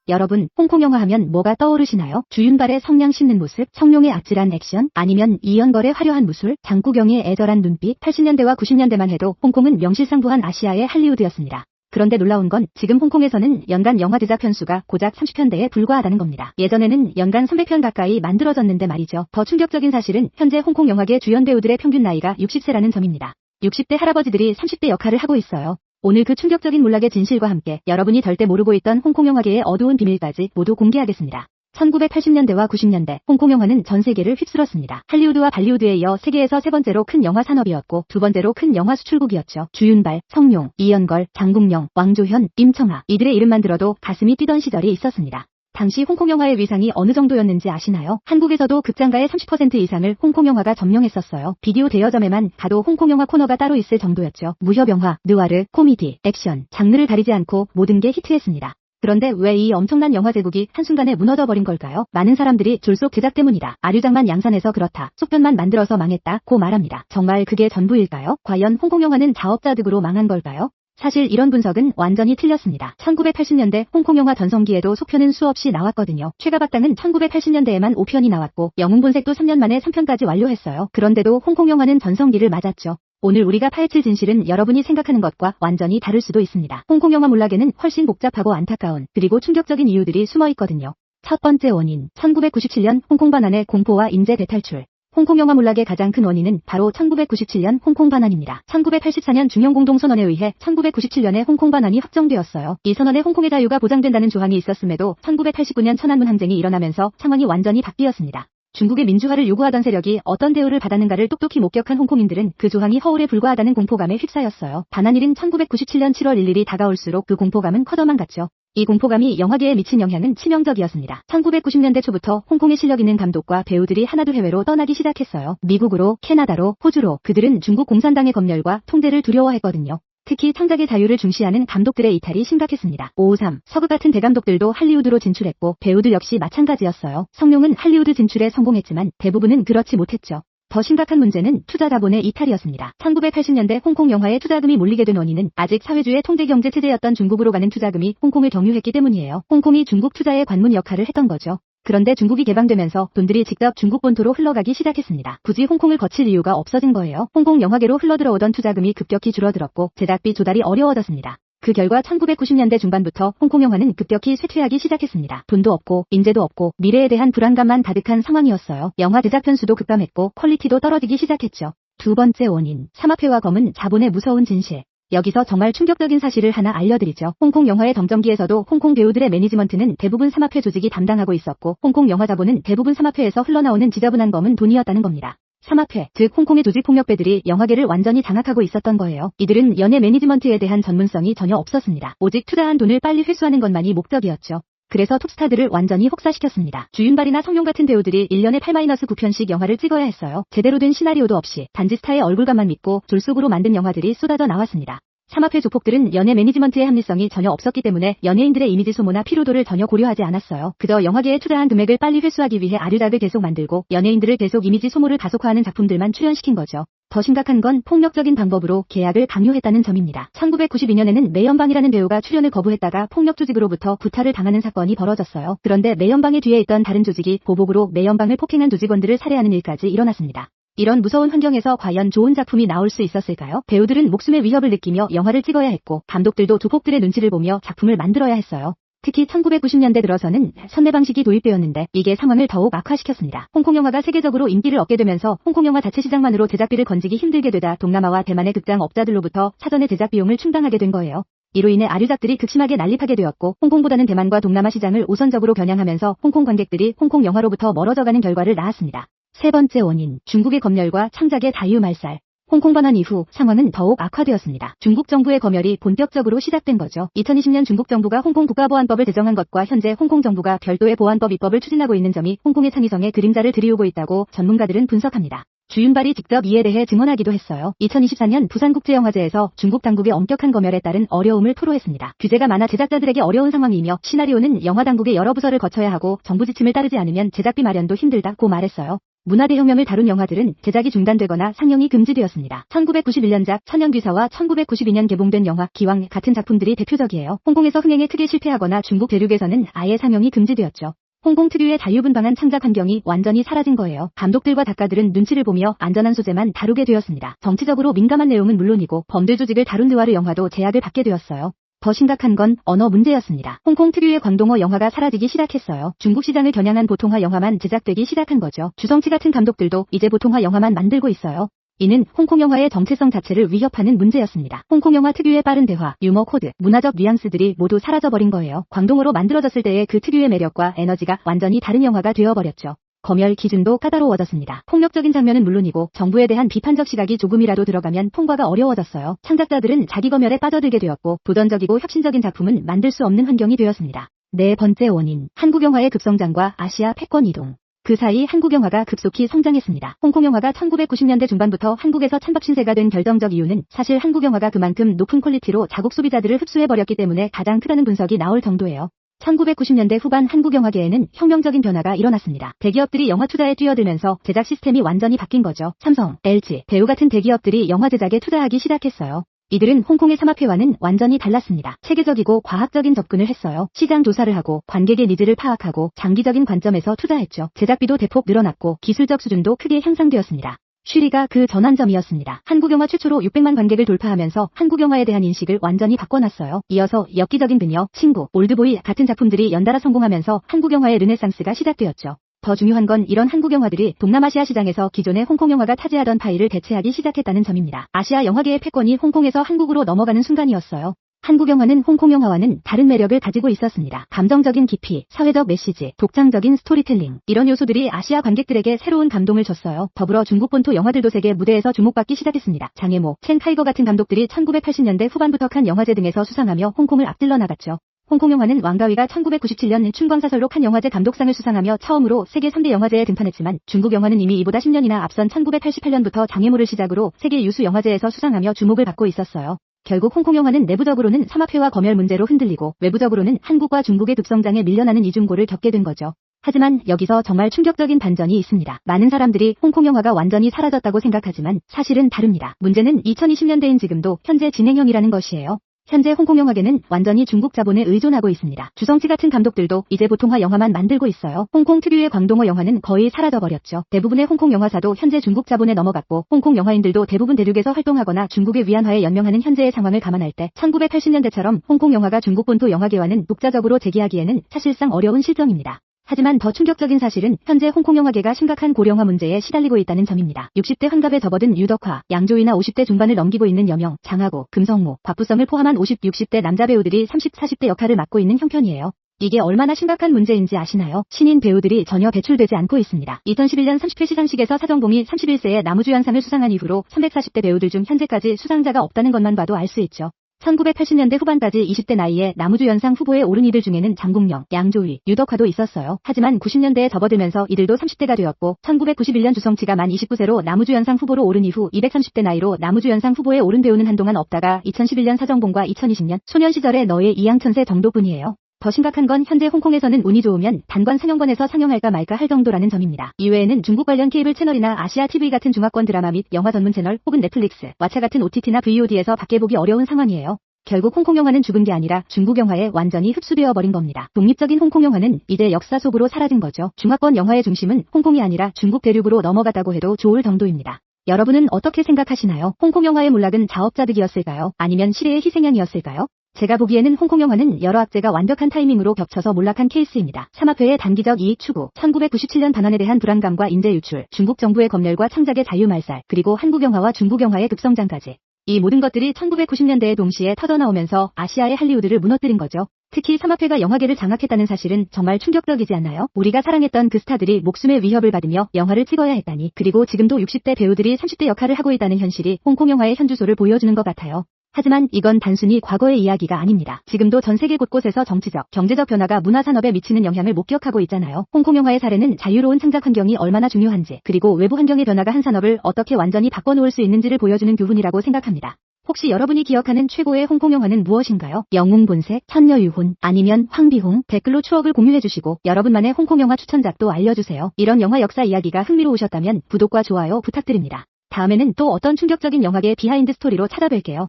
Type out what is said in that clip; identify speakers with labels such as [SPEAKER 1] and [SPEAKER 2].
[SPEAKER 1] 여러분, 홍콩 영화 하면 뭐가 떠오르시나요? 주윤발의 성냥 씻는 모습, 성룡의 아찔한 액션, 아니면 이연걸의 화려한 무술, 장구경의 애절한 눈빛. 80년대와 90년대만 해도 홍콩은 명실상부한 아시아의 할리우드였습니다. 그런데 놀라운 건 지금 홍콩에서는 연간 영화 제작 편수가 고작 30편대에 불과하다는 겁니다. 예전에는 연간 300편 가까이 만들어졌는데 말이죠. 더 충격적인 사실은 현재 홍콩 영화계 주연 배우들의 평균 나이가 60세라는 점입니다. 60대 할아버지들이 30대 역할을 하고 있어요. 오늘 그 충격적인 문락의 진실과 함께 여러분이 절대 모르고 있던 홍콩 영화계의 어두운 비밀까지 모두 공개하겠습니다. 1980년대와 90년대 홍콩 영화는 전 세계를 휩쓸었습니다. 할리우드와 발리우드에 이어 세계에서 세 번째로 큰 영화 산업이었고 두 번째로 큰 영화 수출국이었죠. 주윤발, 성룡, 이연걸, 장국영, 왕조현, 임청아, 이들의 이름만 들어도 가슴이 뛰던 시절이 있었습니다. 당시 홍콩 영화의 위상이 어느 정도였는지 아시나요? 한국에서도 극장가의 30% 이상을 홍콩 영화가 점령했었어요. 비디오 대여점에만 가도 홍콩 영화 코너가 따로 있을 정도였죠. 무협 영화, 느와르, 코미디, 액션, 장르를 가리지 않고 모든 게 히트했습니다. 그런데 왜 이 엄청난 영화 제국이 한순간에 무너져버린 걸까요? 많은 사람들이 졸속 제작 때문이다. 아류장만 양산해서 그렇다. 속편만 만들어서 망했다. 고 말합니다. 정말 그게 전부일까요? 과연 홍콩 영화는 자업자득으로 망한 걸까요? 사실 이런 분석은 완전히 틀렸습니다. 1980년대 홍콩 영화 전성기에도 속편은 수없이 나왔거든요. 최가박당은 1980년대에만 5편이 나왔고 영웅본색도 3년 만에 3편까지 완료했어요. 그런데도 홍콩 영화는 전성기를 맞았죠. 오늘 우리가 파헤칠 진실은 여러분이 생각하는 것과 완전히 다를 수도 있습니다. 홍콩 영화 몰락에는 훨씬 복잡하고 안타까운 그리고 충격적인 이유들이 숨어 있거든요. 첫 번째 원인, 1997년 홍콩 반환의 공포와 인재 대탈출. 홍콩 영화 몰락의 가장 큰 원인은 바로 1997년 홍콩 반환입니다. 1984년 중영공동선언에 의해 1997년에 홍콩 반환이 확정되었어요. 이 선언에 홍콩의 자유가 보장된다는 조항이 있었음에도 1989년 천안문 항쟁이 일어나면서 상황이 완전히 바뀌었습니다. 중국의 민주화를 요구하던 세력이 어떤 대우를 받았는가를 똑똑히 목격한 홍콩인들은 그 조항이 허울에 불과하다는 공포감에 휩싸였어요. 반환일인 1997년 7월 1일이 다가올수록 그 공포감은 커져만 갔죠. 이 공포감이 영화계에 미친 영향은 치명적이었습니다. 1990년대 초부터 홍콩의 실력 있는 감독과 배우들이 하나둘 해외로 떠나기 시작했어요. 미국으로, 캐나다로, 호주로. 그들은 중국 공산당의 검열과 통제를 두려워했거든요. 특히 창작의 자유를 중시하는 감독들의 이탈이 심각했습니다. 553, 서극 같은 대감독들도 할리우드로 진출했고 배우들 역시 마찬가지였어요. 성룡은 할리우드 진출에 성공했지만 대부분은 그렇지 못했죠. 더 심각한 문제는 투자 자본의 이탈이었습니다. 1980년대 홍콩 영화에 투자금이 몰리게 된 원인은 아직 사회주의 통제 경제 체제였던 중국으로 가는 투자금이 홍콩을 경유했기 때문이에요. 홍콩이 중국 투자의 관문 역할을 했던 거죠. 그런데 중국이 개방되면서 돈들이 직접 중국 본토로 흘러가기 시작했습니다. 굳이 홍콩을 거칠 이유가 없어진 거예요. 홍콩 영화계로 흘러들어오던 투자금이 급격히 줄어들었고 제작비 조달이 어려워졌습니다. 그 결과 1990년대 중반부터 홍콩 영화는 급격히 쇠퇴하기 시작했습니다. 돈도 없고 인재도 없고 미래에 대한 불안감만 가득한 상황이었어요. 영화 제작 편수도 급감했고 퀄리티도 떨어지기 시작했죠. 두 번째 원인, 삼합회와 검은 자본의 무서운 진실. 여기서 정말 충격적인 사실을 하나 알려드리죠. 홍콩 영화의 덤점기에서도 홍콩 배우들의 매니지먼트는 대부분 삼합회 조직이 담당하고 있었고 홍콩 영화 자본은 대부분 삼합회에서 흘러나오는 지저분한 검은 돈이었다는 겁니다. 삼합회, 즉 홍콩의 조직폭력배들이 영화계를 완전히 장악하고 있었던 거예요. 이들은 연예 매니지먼트에 대한 전문성이 전혀 없었습니다. 오직 투자한 돈을 빨리 회수하는 것만이 목적이었죠. 그래서 톱스타들을 완전히 혹사시켰습니다. 주윤발이나 성룡 같은 배우들이 1년에 8-9편씩 영화를 찍어야 했어요. 제대로 된 시나리오도 없이 단지 스타의 얼굴감만 믿고 졸속으로 만든 영화들이 쏟아져 나왔습니다. 삼합회 조폭들은 연예 매니지먼트의 합리성이 전혀 없었기 때문에 연예인들의 이미지 소모나 피로도를 전혀 고려하지 않았어요. 그저 영화계에 투자한 금액을 빨리 회수하기 위해 아류작을 계속 만들고 연예인들을 계속 이미지 소모를 가속화하는 작품들만 출연시킨 거죠. 더 심각한 건 폭력적인 방법으로 계약을 강요했다는 점입니다. 1992년에는 매연방이라는 배우가 출연을 거부했다가 폭력 조직으로부터 구타를 당하는 사건이 벌어졌어요. 그런데 매연방의 뒤에 있던 다른 조직이 보복으로 매연방을 폭행한 조직원들을 살해하는 일까지 일어났습니다. 이런 무서운 환경에서 과연 좋은 작품이 나올 수 있었을까요? 배우들은 목숨의 위협을 느끼며 영화를 찍어야 했고 감독들도 조폭들의 눈치를 보며 작품을 만들어야 했어요. 특히 1990년대 들어서는 선내 방식이 도입되었는데 이게 상황을 더욱 악화시켰습니다. 홍콩 영화가 세계적으로 인기를 얻게 되면서 홍콩 영화 자체 시장만으로 제작비를 건지기 힘들게 되다 동남아와 대만의 극장 업자들로부터 사전에 제작 비용을 충당하게 된 거예요. 이로 인해 아류작들이 극심하게 난립하게 되었고 홍콩보다는 대만과 동남아 시장을 우선적으로 겨냥하면서 홍콩 관객들이 홍콩 영화로부터 멀어져가는 결과를 낳았습니다. 세 번째 원인, 중국의 검열과 창작의 자유말살. 홍콩 반환 이후 상황은 더욱 악화되었습니다. 중국 정부의 검열이 본격적으로 시작된 거죠. 2020년 중국 정부가 홍콩 국가보안법을 제정한 것과 현재 홍콩 정부가 별도의 보안법 입법을 추진하고 있는 점이 홍콩의 창의성에 그림자를 들이우고 있다고 전문가들은 분석합니다. 주윤발이 직접 이에 대해 증언하기도 했어요. 2024년 부산국제영화제에서 중국 당국의 엄격한 검열에 따른 어려움을 토로했습니다. 규제가 많아 제작자들에게 어려운 상황이며 시나리오는 영화 당국의 여러 부서를 거쳐야 하고 정부 지침을 따르지 않으면 제작비 마련도 힘들다고 말했어요. 문화대혁명을 다룬 영화들은 제작이 중단되거나 상영이 금지되었습니다. 1991년작 천연귀사와 1992년 개봉된 영화 기왕 같은 작품들이 대표적이에요. 홍콩에서 흥행에 크게 실패하거나 중국 대륙에서는 아예 상영이 금지되었죠. 홍콩 특유의 자유분방한 창작 환경이 완전히 사라진 거예요. 감독들과 작가들은 눈치를 보며 안전한 소재만 다루게 되었습니다. 정치적으로 민감한 내용은 물론이고 범죄 조직을 다룬 느와르 영화도 제약을 받게 되었어요. 더 심각한 건 언어 문제였습니다. 홍콩 특유의 광동어 영화가 사라지기 시작했어요. 중국 시장을 겨냥한 보통화 영화만 제작되기 시작한 거죠. 주성치 같은 감독들도 이제 보통화 영화만 만들고 있어요. 이는 홍콩 영화의 정체성 자체를 위협하는 문제였습니다. 홍콩 영화 특유의 빠른 대화, 유머 코드, 문화적 뉘앙스들이 모두 사라져버린 거예요. 광동어로 만들어졌을 때의 그 특유의 매력과 에너지가 완전히 다른 영화가 되어버렸죠. 검열 기준도 까다로워졌습니다. 폭력적인 장면은 물론이고 정부에 대한 비판적 시각이 조금이라도 들어가면 통과가 어려워졌어요. 창작자들은 자기 검열에 빠져들게 되었고 도전적이고 혁신적인 작품은 만들 수 없는 환경이 되었습니다. 네 번째 원인, 한국 영화의 급성장과 아시아 패권 이동. 그 사이 한국 영화가 급속히 성장했습니다. 홍콩 영화가 1990년대 중반부터 한국에서 찬밥 신세가 된 결정적 이유는 사실 한국 영화가 그만큼 높은 퀄리티로 자국 소비자들을 흡수해버렸기 때문에 가장 크다는 분석이 나올 정도예요. 1990년대 후반 한국 영화계에는 혁명적인 변화가 일어났습니다. 대기업들이 영화 투자에 뛰어들면서 제작 시스템이 완전히 바뀐 거죠. 삼성, LG, 배우 같은 대기업들이 영화 제작에 투자하기 시작했어요. 이들은 홍콩의 삼합회와는 완전히 달랐습니다. 체계적이고 과학적인 접근을 했어요. 시장 조사를 하고 관객의 니즈를 파악하고 장기적인 관점에서 투자했죠. 제작비도 대폭 늘어났고 기술적 수준도 크게 향상되었습니다. 쉬리가 그 전환점이었습니다. 한국 영화 최초로 600만 관객을 돌파하면서 한국 영화에 대한 인식을 완전히 바꿔놨어요. 이어서 엽기적인 그녀, 친구, 올드보이 같은 작품들이 연달아 성공하면서 한국 영화의 르네상스가 시작되었죠. 더 중요한 건 이런 한국 영화들이 동남아시아 시장에서 기존의 홍콩 영화가 차지하던 파일을 대체하기 시작했다는 점입니다. 아시아 영화계의 패권이 홍콩에서 한국으로 넘어가는 순간이었어요. 한국 영화는 홍콩 영화와는 다른 매력을 가지고 있었습니다. 감정적인 깊이, 사회적 메시지, 독창적인 스토리텔링, 이런 요소들이 아시아 관객들에게 새로운 감동을 줬어요. 더불어 중국 본토 영화들도 세계 무대에서 주목받기 시작했습니다. 장혜모, 첸 카이거 같은 감독들이 1980년대 후반부터 칸 영화제 등에서 수상하며 홍콩을 앞질러 나갔죠. 홍콩 영화는 왕가위가 1997년 춘광사설로 칸 영화제 감독상을 수상하며 처음으로 세계 3대 영화제에 등판했지만 중국 영화는 이미 이보다 10년이나 앞선 1988년부터 장애물을 시작으로 세계 유수 영화제에서 수상하며 주목을 받고 있었어요. 결국 홍콩 영화는 내부적으로는 삼합회와 검열 문제로 흔들리고 외부적으로는 한국과 중국의 급성장에 밀려나는 이중고를 겪게 된 거죠. 하지만 여기서 정말 충격적인 반전이 있습니다. 많은 사람들이 홍콩 영화가 완전히 사라졌다고 생각하지만 사실은 다릅니다. 문제는 2020년대인 지금도 현재 진행형이라는 것이에요. 현재 홍콩 영화계는 완전히 중국 자본에 의존하고 있습니다. 주성치 같은 감독들도 이제 보통화 영화만 만들고 있어요. 홍콩 특유의 광동어 영화는 거의 사라져버렸죠. 대부분의 홍콩 영화사도 현재 중국 자본에 넘어갔고 홍콩 영화인들도 대부분 대륙에서 활동하거나 중국의 위안화에 연명하는 현재의 상황을 감안할 때 1980년대처럼 홍콩 영화가 중국 본토 영화계와는 독자적으로 재기하기에는 사실상 어려운 실정입니다. 하지만 더 충격적인 사실은 현재 홍콩 영화계가 심각한 고령화 문제에 시달리고 있다는 점입니다. 60대 환갑에 접어든 유덕화, 양조위나 50대 중반을 넘기고 있는 여명, 장하고, 금성모, 곽부성을 포함한 50, 60대 남자 배우들이 30, 40대 역할을 맡고 있는 형편이에요. 이게 얼마나 심각한 문제인지 아시나요? 신인 배우들이 전혀 배출되지 않고 있습니다. 2011년 30회 시상식에서 사정봉이 31세에 나무주연상을 수상한 이후로 340대 배우들 중 현재까지 수상자가 없다는 것만 봐도 알 수 있죠. 1980년대 후반까지 20대 나이에 나무주연상 후보에 오른 이들 중에는 장국영, 양조위, 유덕화도 있었어요. 하지만 90년대에 접어들면서 이들도 30대가 되었고 1991년 주성치가 만 29세로 나무주연상 후보로 오른 이후 230대 나이로 나무주연상 후보에 오른 배우는 한동안 없다가 2011년 사정봉과 2020년 소년 시절의 너의 이양천세 정도뿐이에요. 더 심각한 건 현재 홍콩에서는 운이 좋으면 단관 상영관에서 상영할까 말까 할 정도라는 점입니다. 이외에는 중국 관련 케이블 채널이나 아시아 TV 같은 중화권 드라마 및 영화 전문 채널 혹은 넷플릭스, 왓챠 같은 OTT나 VOD에서 밖에 보기 어려운 상황이에요. 결국 홍콩 영화는 죽은 게 아니라 중국 영화에 완전히 흡수되어 버린 겁니다. 독립적인 홍콩 영화는 이제 역사 속으로 사라진 거죠. 중화권 영화의 중심은 홍콩이 아니라 중국 대륙으로 넘어갔다고 해도 좋을 정도입니다. 여러분은 어떻게 생각하시나요? 홍콩 영화의 몰락은 자업자득이었을까요? 아니면 시대의 희생양이었을까요? 제가 보기에는 홍콩 영화는 여러 악재가 완벽한 타이밍으로 겹쳐서 몰락한 케이스입니다. 삼합회의 단기적 이익 추구, 1997년 반환에 대한 불안감과 인재 유출, 중국 정부의 검열과 창작의 자유 말살, 그리고 한국 영화와 중국 영화의 급성장까지. 이 모든 것들이 1990년대에 동시에 터져나오면서 아시아의 할리우드를 무너뜨린 거죠. 특히 삼합회가 영화계를 장악했다는 사실은 정말 충격적이지 않나요? 우리가 사랑했던 그 스타들이 목숨의 위협을 받으며 영화를 찍어야 했다니. 그리고 지금도 60대 배우들이 30대 역할을 하고 있다는 현실이 홍콩 영화의 현주소를 보여주는 것 같아요. 하지만 이건 단순히 과거의 이야기가 아닙니다. 지금도 전 세계 곳곳에서 정치적, 경제적 변화가 문화산업에 미치는 영향을 목격하고 있잖아요. 홍콩 영화의 사례는 자유로운 창작 환경이 얼마나 중요한지, 그리고 외부 환경의 변화가 한 산업을 어떻게 완전히 바꿔놓을 수 있는지를 보여주는 교훈이라고 생각합니다. 혹시 여러분이 기억하는 최고의 홍콩 영화는 무엇인가요? 영웅본색, 천녀유혼, 아니면 황비홍? 댓글로 추억을 공유해주시고 여러분만의 홍콩 영화 추천작도 알려주세요. 이런 영화 역사 이야기가 흥미로우셨다면 구독과 좋아요 부탁드립니다. 다음에는 또 어떤 충격적인 영화계 비하인드 스토리로 찾아뵐게요.